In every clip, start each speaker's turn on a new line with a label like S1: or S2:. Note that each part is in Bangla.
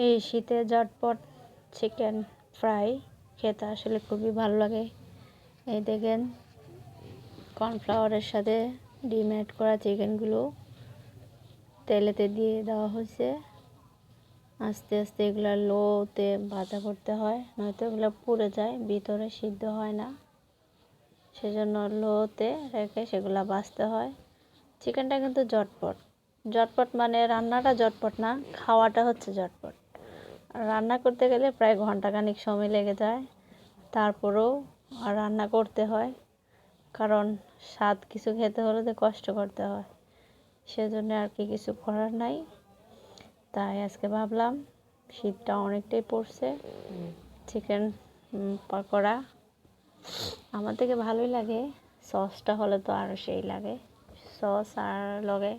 S1: এই শীতে ঝটপট চিকেন ফ্রাই খেতে আসলে খুবই ভালো লাগে। এই দেখেন কর্নফ্লাওয়ারের সাথে ডিম অ্যাড করা চিকেনগুলো তেলেতে দিয়ে দেওয়া হয়েছে। আস্তে আস্তে এগুলো লোতে ভাজা করতে হয়, নয়তো এগুলো পুড়ে যায়, ভিতরে সিদ্ধ হয় না। সেজন্য লোতে রেখে সেগুলো ভাজতে হয়। চিকেনটা কিন্তু ঝটপট, ঝটপট মানে রান্নাটা ঝটপট না, খাওয়াটা হচ্ছে ঝটপট। রান্না করতে গেলে প্রায় ঘন্টাখানিক সময় লেগে যায়, তারপরেও রান্না করতে হয়, কারণ স্বাদ কিছু খেতে হলে তো কষ্ট করতে হয়। সেজন্য আর কি কিছু করার নাই। তাই আজকে ভাবলাম শীতটা অনেকটাই পড়ছে, চিকেন পকোড়া আমার থেকে ভালোই লাগে। সসটা হলে তো আরও সেই লাগে। সস আর লগে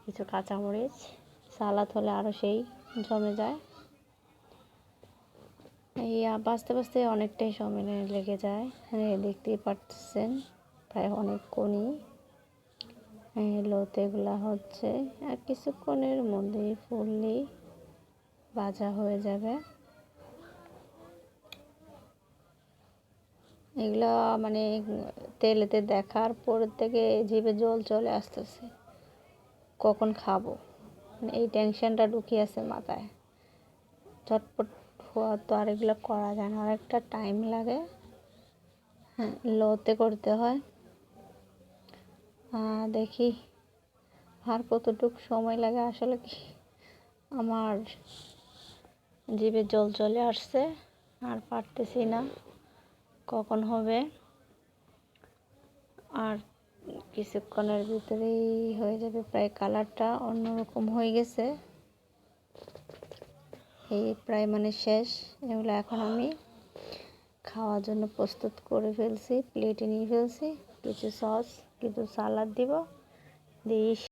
S1: কিছু কাঁচামরিচ, সালাদ হলে আরও সেই জমে যায়। এই বাঁচতে বাঁচতে অনেকটাই সময় লেগে যায়। দেখতেই পাচ্ছেন প্রায় অনেকক্ষণই লোতে এগুলা হচ্ছে, আর কিছুক্ষণের মধ্যেই ফুললি ভাজা হয়ে যাবে। এগুলা মানে তেলেতে দেখার পর থেকে জিভে জল চলে আসতেছে, কখন খাবো, এই টেনশনটা ঢুকিয়ে আছে মাথায়। ঝটপট হওয়া তো আর এগুলো করা যায় না, অনেকটা টাইম লাগে। হ্যাঁ, লোতে করতে হয়। দেখি আর কতটুকু সময় লাগে। আসলে কি আমার জিভে জল চলে আসছে, আর পারতেছি না, কখন হবে। আর কিছুক্ষণের ভিতরেই হয়ে যাবে, প্রায় কালারটা অন্যরকম হয়ে গেছে। এই প্রায় মানে শেষ। এগুলো এখন আমি খাওয়ার জন্য প্রস্তুত করে ফেলছি, প্লেটে নিয়ে ফেলছি। কিছু সস, কিছু সালাদ দিব দিয়ে